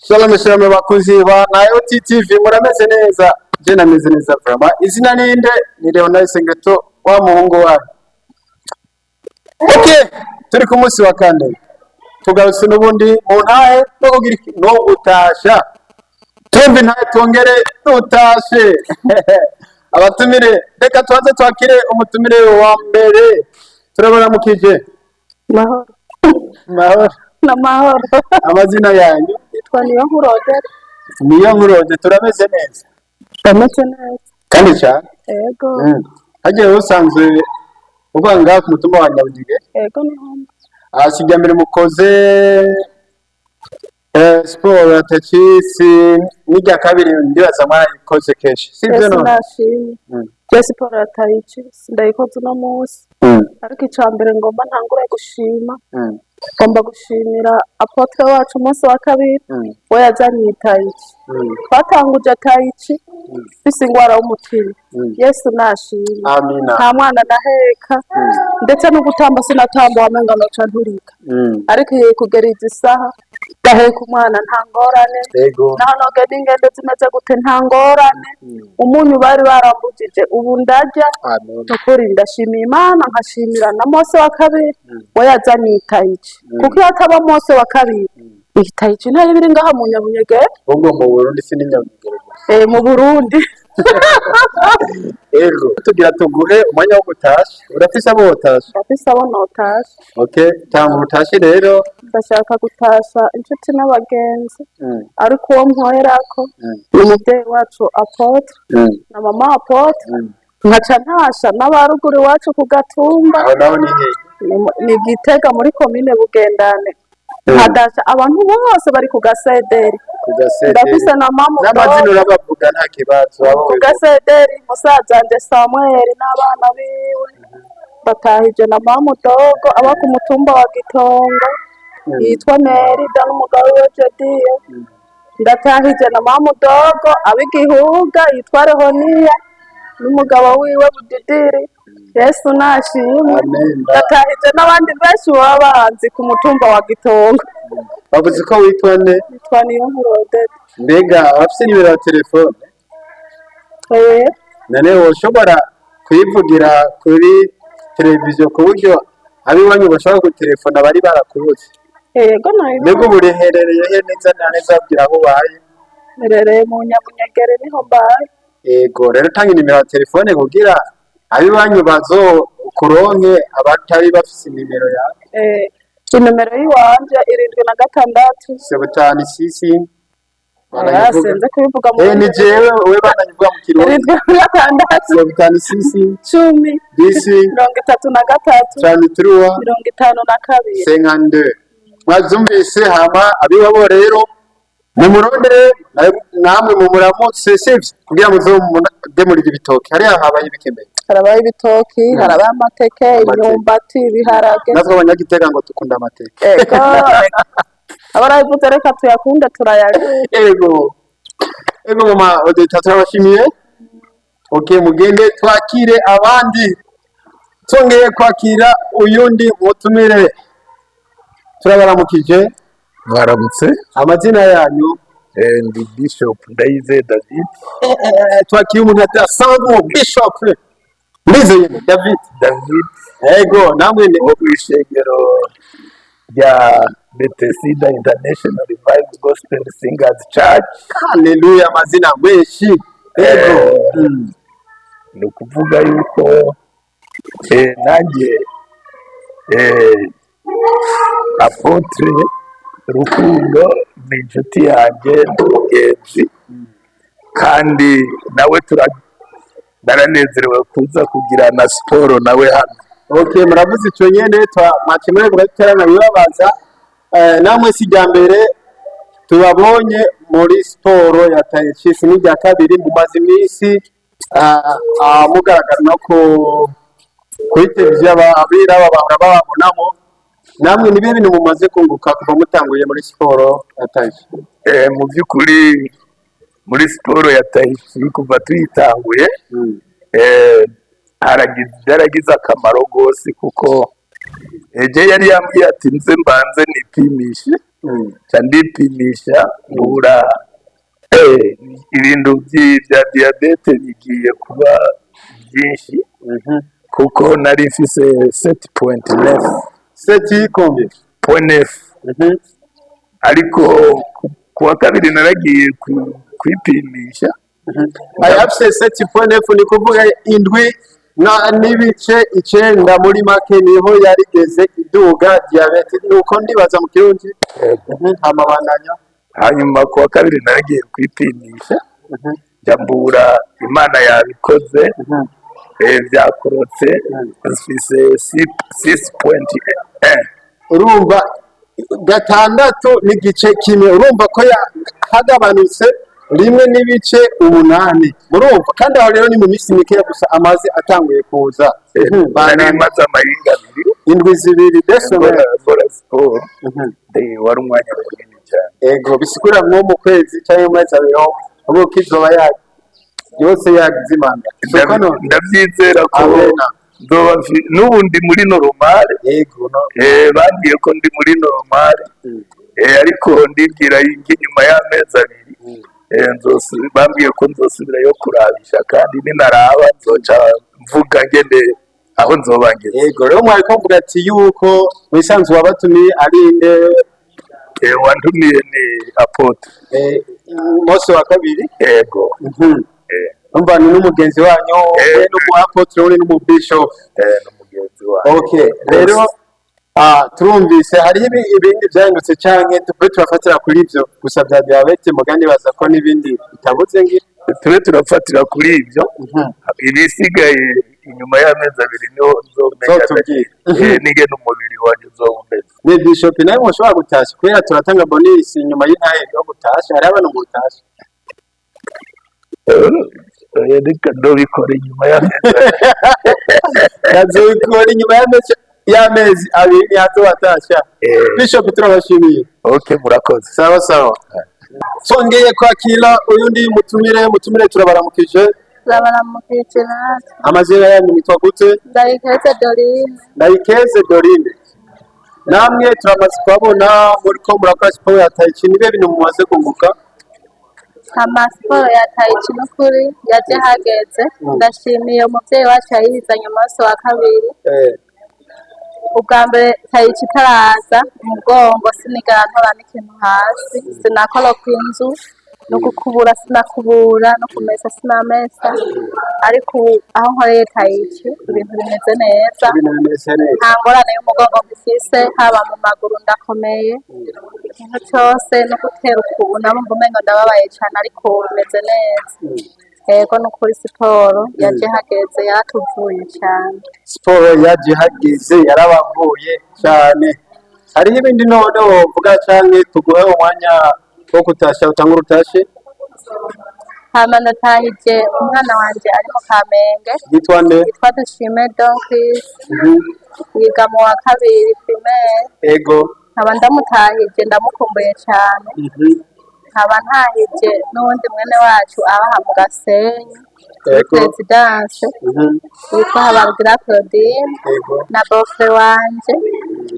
Shalom shalom bakuzi ba nayo TTV murameze neza je nameze neza vraiment izina ninde ni Leonard Sengeto wa muhungu wa Okay turi ku munsi wa kane tugarutse n'ubundi mu ntahe no kugira no gutasha twembi ntahe tongere tutashe abatumire reka twaze twakire umutumire wa mbere turabona mukije Mahoro. mahoro N'amahoro. amazina yanyu Yitwa Niyonkuru. niyo nkurode turameze neza Ndameze neza. kandi cyane Ego. hagiye usanzwe ubanga ku mutumba wa Nyabugige Ego ni hano. asijya mbere mukoze siporo atakisi n'ijya kabiri ndibaza mwarayikoze kenshi sibyo Ese none ndashimye. Je siporo yatayici ndayikoze uno munsi. Ariko icambere ngomba ntangure gushima. Ngomba gushimira apotre wacu umunsi wa kabiri we yazanye itayici. Twatanguje tayici fise ingwara y'umutima. Yesu nashimye. amina Nta mwana naheka ndetse no gutamba sinatamba wamenga noca nturika. Ariko igiye kugera izi saha gaheka umwana nta ngorane yego naho nogenda ingendo zimeze gute nta ngorane umunyu bari barambujije ubu ndarya amen nukuri ndashimiye Imana nkashimira na Mose wa kabiri we yazanye itayici kuko iyo ataba Mose wa kabiri itayici ntari biri ngaha mu Nyabunyege ubwo mu Burundi si n'inyabugere mu Burundi yego tugira tuguhe umwanya wo gutasha urafise abo wotasha ndafise abo notasha okay tanga utashe rero ndashaka gutasha inshuti n'abagenzi ariko uwo mpoherako ni umubyeyi wacu Apotre na mama Apotre nkaca ntasha n'abaruguru iwacu ku Gatumba aho naho ni hehe ni Gitega muri komine Bugendane nkadasha abantu bose bari ku Gasederi ndafise na mama n'amazina urabavuga nta kibazo ku Gasederi musaza wanje Samuel n'abana biwe batahije na mama Dogo aba ku mutumba wa Gitongo yitwa Merida n'umugabo we Jediye ndatahije na mama Dogo abigihuga yitwa Rehoniya n'umugabo wiwe Budidiri Yesu nashimwe ndatahije n'abandi benshi baba bahanzi ku mutumba wa Gitongo bavuze ko witwa nde yitwa Niyonkuru. mbega abafite nimero ya telefone none woshobora kuyivugira kuri televiziyo ku buryo abiwanyu bashobora gutelefona bari barakubuze yego nayo mbega ubu riherereye he neza na neza abwira aho ubaye merereye mu Nyabunyegere niho mbaye yego rero tanga nimero ya telefone kugira abiwanyu bazo kuronke abatari bafite nimero yawe inimero yiwanje 76 sebutani sisi senze kubivuga mu ni jewe we bananyuvuga mu kirundi 76 sebutani sisi 10 disi 33 53 52 52 mwazumvise hama abiwabo rero mumurondere namwe mumuramutse sivyo kugira ngo muzogemurire ibitoki hariya habaye ibikembe harabaye ibitoki harabaye amateke imyumbati ibiharage natwe abanyagitega ngo tukunda amateke abarayivuze reka tuyakunde turayaga ego mama odeta turabashimiye okay mugende twakire abandi tongeye kwakira uyundi mutumire turabaramukije mwaramutse amazina yanyu ndi Bishop Ndayize David twakiriye umuntu adasanzwe Bishop Ndizeye David ego namwe wo kwishengero rya Bethesda International Revival Gospel Singers Church. haleluya amazina menshi ego ni ukuvuga yuko nanjye Apotre Rukundo ni inshuti yanjye n'umugenzi kandi nawe baranezerewe kuza kugirana siporo nawe hano. okay muravuze icyo nyene mwakimwe bwaterana bibabaza namwe sijya mbere tubabonye muri siporo ya taekwondo n'ijya kabiri mu mazi iminsi mugaragara no kuri televiziyo abira bahora bababonamo namwe nibe bintu mumaze kunguka kuva mutanguye muri siporo ya taekwondo mu by'ukuri muri siporo ya taekwondo kuva tuyitanguye haragize akamaro rwose kuko yari yambwiye ati nze mbanze nipimishe nca ndipimisha mbura ibintu bya diyabete bigiye kuba byinshi kuko nari mfise 7.9 7.9 ariko kuwa kabiri naragiye kwipimisha ayafise 7.9 ni kuvuga indwi n'ibice 9 muri make niho yarigeze iduga diyabete nuko ndibaza mu kirundi amabandanya. Hanyuma kuwa kabiri naragiye kwipimisha njambura Imana yabikoze byakorotse mfise 6.1 urumva gatandatu n'igice kimwe urumva ko hagabanutse rimwe n'ibice 8 murumva kandi aho rero ni mu minsi mike gusa amazi atanguye kuza bana maze amahinga indwi zibiri desomera sport wari umwanya munini cyane ego bisikura mu kwezi cyangwa mu mezi abiri ubu kizoba yose yagizimanga ndabyizera ko n'ubundi muri normal yego no bagiye ko ndi muri normal ariko ndibwira inyuma y'amezi abiri bambwiye ko nzosubirayo kurabisha kandi ninaraba nzoca mvuga ngende aho nzobangeze. Yego rero mwari ko mvuga ati yuko wisanzwe wabatumiye ari inde wantumiye ni Apotre Mose wa kabiri yego umva ni n'umugenzi wanyu n'umu Apotre uri n'umu Bishop n'umugenzi wanyu. Okay rero turumvise hari ibindi byahindutse cyane turafatira kuri ibyo gusa bya diabete mugani baza ko n'ibindi bitambutse ngi turafatira kuri ibyo ibisigaye inyuma y'amezi abiri niho nzomenya nige n'umubiri wanjye uzomeze. Ni Bishop nawe mushobora gutasha kubera turatanga bonus inyuma y'intahe yo gutasha hari abantu gutasha reka ndobikora inyuma y'amezi kazobikora inyuma y'amezi abiri hato watasha. Bishop turabashimiye. Okay murakoze. Sawa songeye kwakira uyundi mutumire turabaramukije natwe amazina yanyu mitwa gute? Ndayikeze Dorine namwe turamaze kubabona muri ko murakora siporo ya Tai Chi nibe bintu mumaze kunguka? Siporo ya Tai Chi n'ukuri yaje hageze ndashimiye umuvyeyi wacu yayizanye umunsi wa kabiri ubwa mbere Tai Chi itaraza umugongo sinigara ntora n'ikintu hasi sinakora ku inzu no gukubura sinakubura no kumesa sinamesa ariko aho nkoreye Tai Chi ibintu bimeze neza nta ngorane y'umugongo mfise haba mu maguru ndakomeye ikintu cyose no gutera ukuntu nabumva umengo ndababaye cyane ariko bimeze neza. Yego n'ukuri siporo yaje hageze yaratuvuye cyane. Siporo yaje hageze yarabavuye cyane. Hari ibindi none wovuga cyane tuguhe umwanya wo kutasha utanga urutashe? Hama natahije umwana wanje ari mu Kamenge. Yitwa nde? Yitwa Dushime Donkis. Yiga mu wa kabiri primaire. Yego. Nkaba ndamutahije ndamukumbuye cyane. Nkaba ntahije n'uwundi mwene wacu abaha mu Gasenyi Presidence yitwa Habarugira Claudine na bofe wanje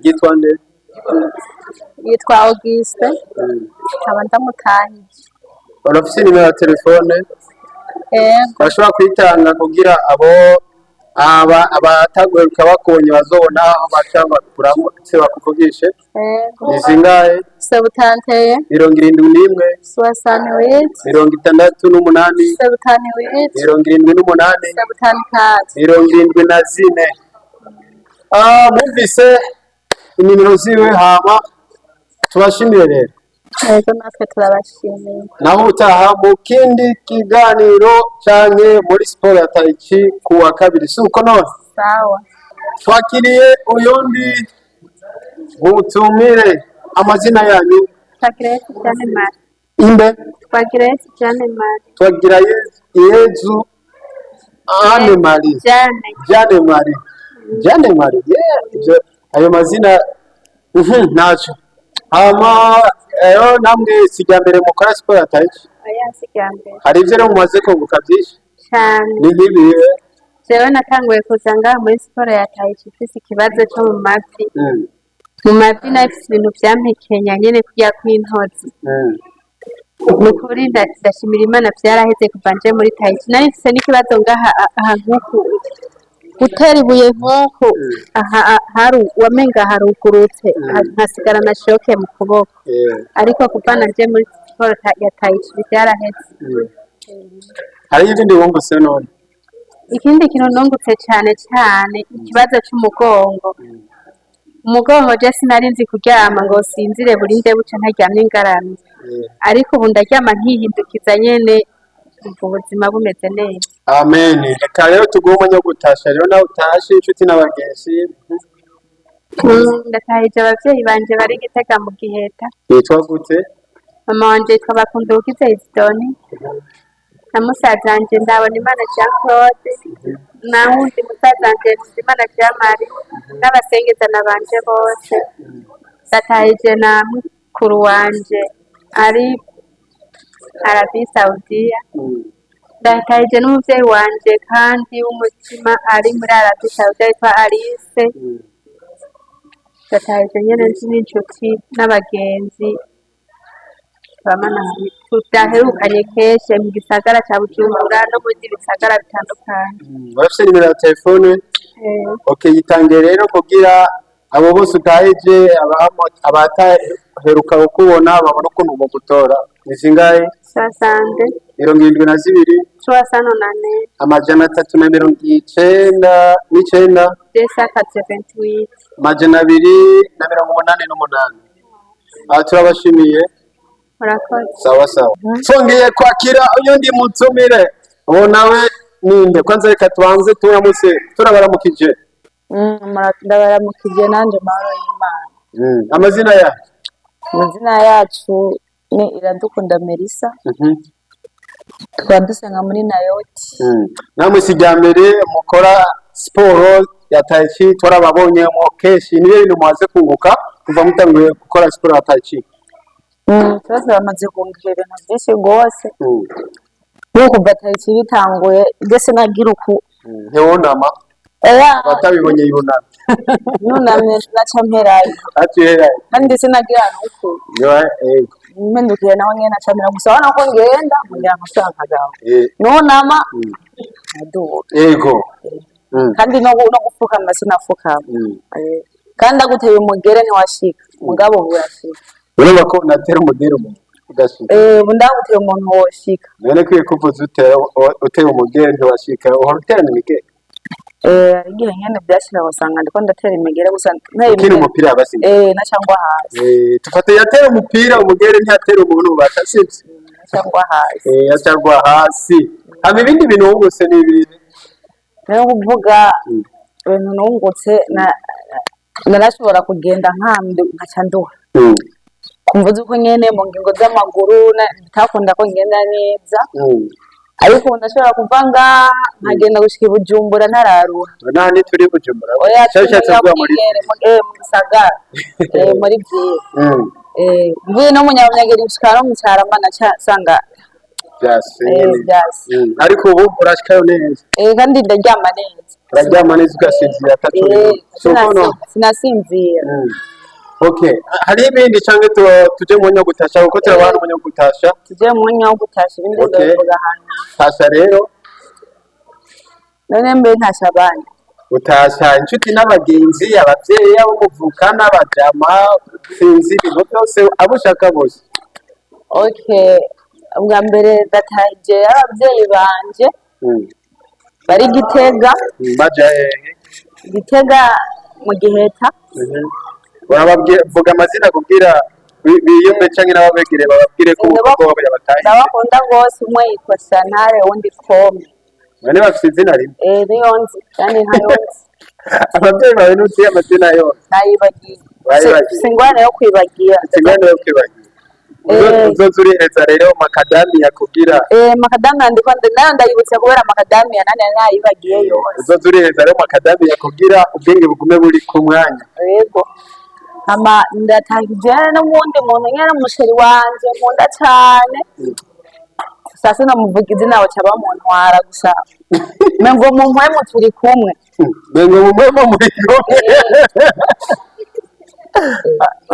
yitwa nde? Yitwa Auguste. Nkaba ndamutahije. Urafise nimero ya telefone? Yego. Bashobora kwitanga kugira abataguheruka bakonye bazobona aho bacanga kuramo se bakuvugishe. Yego. Nizingahe? 71 71 68 68 78 78 74 mwumvise inimero ziwe hama tubashimire rero. Yego natwe turabashimiye. Naho utaha mu kindi kiganiro canke muri siporo ya Tai Chi kuwa kabiri suko none. Sawa. Twakiriye uyundi mutumire amazina yanyu? Twagiretse cyane mari. Inde? Twagiretse cyane mari. Twagira Yezu Anne Marie. Jane Marie. Yeah, ayo mazina nacho. Hama namwe sijyambere mukora siporo ya Tai Chi? Oya sijyambere. Hari ivyo rero mumaze kunguka byinshi? Cyane. Ni nk'ibihe? Jewe natanguye kuza ngaha muri siporo ya Tai Chi mfise ikibazo cyo mu mavi. mu mavi nafise ibintu vyampekenya nyene kurya kw'intozi nukuri ndashimira Imana vyaraheze kuva nje muri Tahiti nari mfise n'ikibazo ngaha ahantu nk'uku gutera ibuye nk'uku wamenga harugurutse nkasigara na shoke mu kuboko ariko kuva nanje muri siporo ya Tahiti vyaraheze. hari ibindi wungutse none? Ikindi kintu nungutse cane ikibazo c'umugongo. Umugongo je sinari nzi kuryama ngo sinzire burinde buca ntaryamye ngaramye ariko ubu ndaryama nkihindukiza nyene ubuzima bumeze neza. Amen. Reka rero tuguhe umwanya wo gutasha rero nawe utashe inshuti n'abagenzi. Ndatahije abavyeyi banje bari Gitega mu Giheta. Yitwa gute? Mama wanje yitwa Bakundukiza Isidoni na musaza wanje Ndabonimana Jean Claude na wundi musaza wanje Nzimana Jean Marie n'abasengezana banje bose. Ndatahije na mukuru wanje ari Arabie Saudiya. Ndatahije n'umuvyeyi wanje kandi w'umutima ari muri Arabie Saudiya yitwa Alice. Ndatahije nyene n'inshuti n'abagenzi bamana tudaherukanye keshe mu gisagara ca Bujumbura no mu bisagara bitandukanye. Bafise nimero ya telefone? Okay, yitange rero kugira abo bose utahije abataheruka kukubona babona ukuntu mu gutora. Ni zingahe? 72 amajana 399 amajana 288. Aha turabashimiye. Sawa sawa. Twongeye kwakira uyundi mutumire. Uwo nawe ninde? Kwanza reka tubanze turamutse turabaramukije. Ndabaramukije nanje mahoro y'Imana. Amazina ya? Amazina yacu ni Iradukunda Melissa. Twadusenga muri Nayoti. Namwe sijyambere mukora siporo ya Tai Chi twarababonye mu keshi niyo bintu mwaze kunguka kuva mutanguye gukora siporo ya Tai Chi. Twese bamaze kunguka ibintu byinshi gose. Nuko Tai Chi bitanguye ndetse nagira uku. Ntiwonama. Batabibonye yunama. Nunamye nacamperayo. Atiherayo. Kandi sinagira nuko. Mpindukiye naho nyene nacamira gusa wana ko ngenda kugira ngo sankagaho. Nunama. Aduka. Yego. Kandi no gufuka nasinafuka. Kandi aguteye umugere ntiwashika. Mugabo burashika. Ureba ko natera umugere mu udashika. Bundaguteye umuntu woshika. None kwiye kuvuza uteye umugere ntiwashika. Uhora utera imigere. Igihe nyene byashira wasanga ndiko ndatera imigere gusa ukina umupira yabasi. Nacangwa hasi. Tufate yatera umupira umugere ntiyatera umuntu ubasha sivyo. Nacangwa hasi. Yacangwa hasi. Hama ibindi bintu wungutse n'ibindi. Rero kuvuga ibintu nungutse narashobora kugenda nkambi nkacanduha. Kumvuza uko nyene mu ngingo z'amaguru bitakunda ko ngenda neza. Ariko ndashobora kuvanga nkagenda gushika Bujumbura ntararuha. Nani turi Bujumbura? Cyashatse kuba muri mu gisagara. Muri byiye. Mvuye no munyabanyageri gushika no mu cyarama nacasanga byase. Ariko ubu urashikayo neza. Kandi ndaryama neza. Uraryama neza ugasinzira atatu. Sinasinzira. Okay, hari ibindi cyangwa tuje mu nyo gutasha uko turabana mu nyo gutasha? Tuje mu nyo gutasha ibindi ndavuga hano. Tasha rero. None mbe ntasha bana. Utasha inshuti n'abagenzi abavyeyi abo muvuka n'abajama sinzi ibintu byose abushaka bose. Okay, ubwa mbere datahije abavyeyi banje. Bari Gitega. Bajaye. Gitega mu Giheta. Vuga amazina kugira biyumve canke n'ababegere bababwire ko uko bataye. Ndabakunda gose umwe yitwa Santare undi Kome. Bane bafite izina rimwe. Riyonzi kandi ntayonzi. Abavyeyi bawe n'uti amazina yose. Nayibagiye. Singwane yo kwibagira. Singwane yo kwibagira. Uzozuriheza rero makadamia kugira. Makadamia ndiko ndayibutse kubera makadamia nane nayibagiye yose. Uzozuriheza rero makadamia kugira ubwenge bugume buri ku mwanya. Yego. Ama ndatangije n'ubundi muntu nyene musheri wanje nkunda cyane. Sasa namuvugize nawe cyaba mu ntwara gusa. Mengo mu mpwe turi kumwe. Mengo mu mpwe muri kumwe.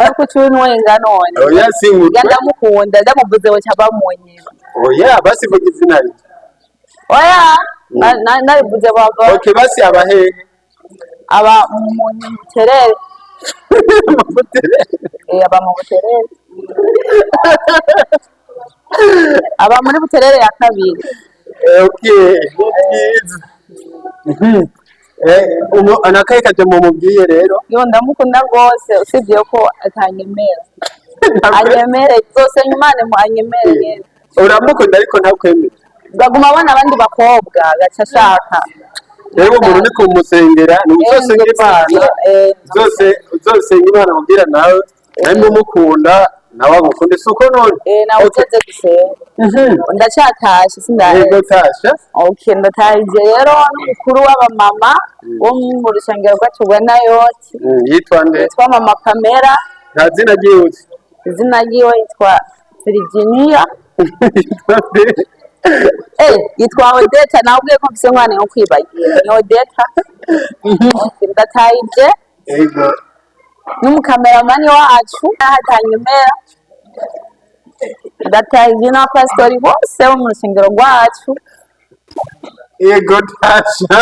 ariko cyunwe nganone oya singutwe ndamukunda ndamuvuze ngo cyaba munyeba oya basi vuga izina rye oya narivuze baba okay basi abahehe aba mu terere aba mu terere aba muri buterere ya kabiri okay anakaye kaje mu mubwiye rero yo ndamukunda rwose usibye ko atanyemera anyemere zose Imana mu anyemere uramukunda ariko ntakwemera baguma abana abandi bakobwa gacashaka rero umuntu ni kumusengera ni zose Imana zose Imana mubwira nawe nawe mumukunda nawe agukunda isuko none nawe uteze gusenga ndacyatashe sindaye yego tasha okay ndataje rero n'umukuru w'abamama wo mu rushengero rwacu rwa Nayoti yitwa nde yitwa mama Pamela nta zina ryiwe izina ryiwe yitwa Virginia yitwa Odeta nabwiye ko mfise umwana wo kwibagira ni Odeta ndataje yego n'umukameramani wacu hatanyemera ndataje na pastori bose bo mu rusengero rwacu yego tasha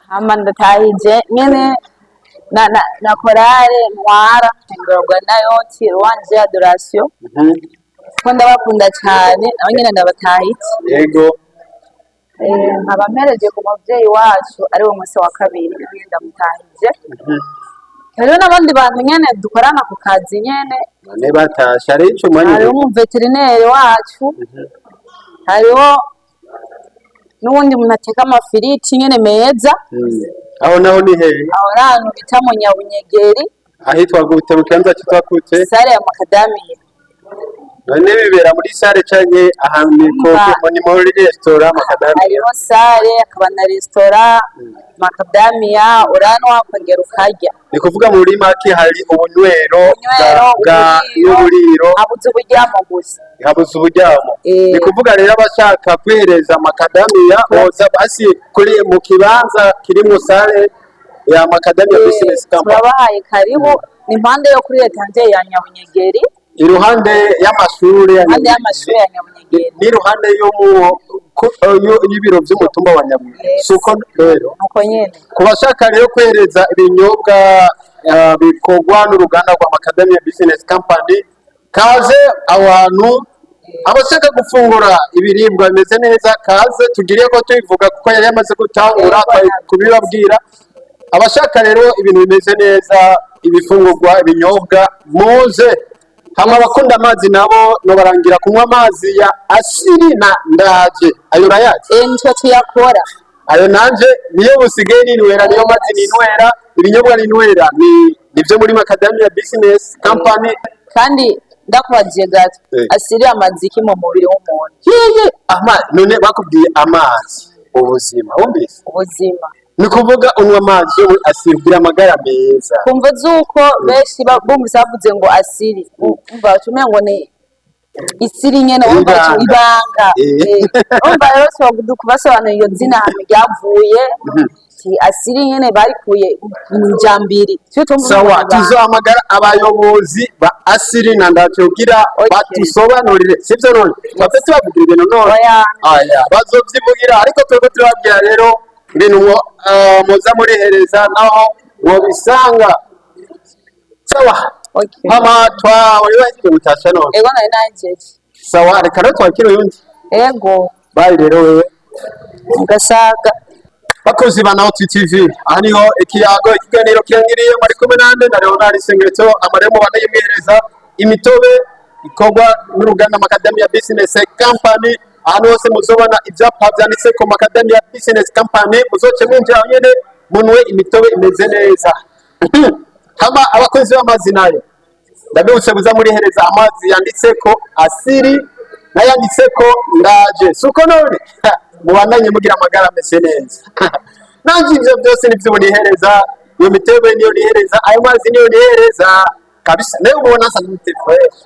hama ndataje nyene na korale ntwara rusengero rwa Nayoti Rwanje Adoration ko ndabakunda cyane nabo nyene ndabatahije yego nkaba mpereje ku muvyeyi wacu ari wo munsi wa kabiri ndamutahije rero n'abandi bantu nyene dukorana ku kazi nyene none batasha ari ico mwanya hariho umuveterineri wacu hariho n'ubundi muntu ateka amafiriti nyene meza aho naho ni hehe aho rantu bita mu Nyabunyegeri ahitwa gute mu kibanza kitwa kute sare ya Makadamia none bibera muri sare canke ahantu ni muri restaurant Makadamia hariho sare akaba na restaurant Makadamia urano wakongera ukarya ni kuvuga muri make hari ubunywero n'uburiro habuze uburyamo gusa habuze uburyamo ni kuvuga rero abashaka kwihereza Makadamia boza basi kuri mu kibanza kiri mu sare ya Makadamia Business Company turabahaye karibu ni impande yo kuri etage ya Nyabunyegeri iruhande y'amashuri ya Nyabunyegeri n'iruhande y'ibiro by'umutumba wa Nyabunyegeri suko rero uko nyene kubashaka rero kwereza ibinyobwa bikorwa n'uruganda rwa Makadamia Business Company kaze abantu abashaka gufungura ibiribwa bimeze neza kaze tugiriye ko tubivuga kuko yari yamaze gutangura kubibabwira abashaka rero ibintu bimeze neza ibifungurwa ibinyobwa muze hama bakunda amazi nabo no barangira kunywa amazi ya asiri na ndaje ayo rayaje nicyo tuyakora ayo nanje niyo busigaye ninwera niyo mazi ninwera ibinyobwa ninwera nivyo muri Makadamia Business Company kandi ndakubagiye gato asiri amaziki mu mubiri w'umuntu none bakubwiye amazi ubuzima wumvise ubuzima ni kuvuga unywa amazi asibira amagara meza kumva zuko benshi bumvise bavuze ngo asiri umva tumenya ngo ni isiri nyene umva ibanga umva rero so kubasobanura iyo zina hano ryavuye asiri nyene barikuye njambiri sawa tuzohamagara abayobozi ba asiri na ndacyogira batusobanurire sivyo none bafite bavugira ibintu none aya bazovyivugira ariko twebwe turababwira rero ibintu muza murihereza naho wobisanga sawa mama wahise gutasha none ego nari nanjeje sawa reka rero twakire uyundi ego bari rero wewe ugasaga bakozi ba Nauti TV aha niho ikiganiro kirangiriye muri kumwe nande na Leonard Sengeto amaremo banayimwereza imitobe ikorwa n'uruganda Makadamia Business Company ahantu hose muzobana ibyapa byanditse ko Makadamia Business Company muzoce mwinjira nyene munwe imitobe imeze neza hama abakozi b'amazi nayo ndabibutse buza muri hereza amazi yanditse ko asiri nayanditse ko ndaje suko none mubandanye mugira amagara ameze neza nanje ivyo byose nivyo nihereza iyo mitebe niyo nihereza ayo mazi niyo nihereza kabisa nayo ubona asa n'umuti fresh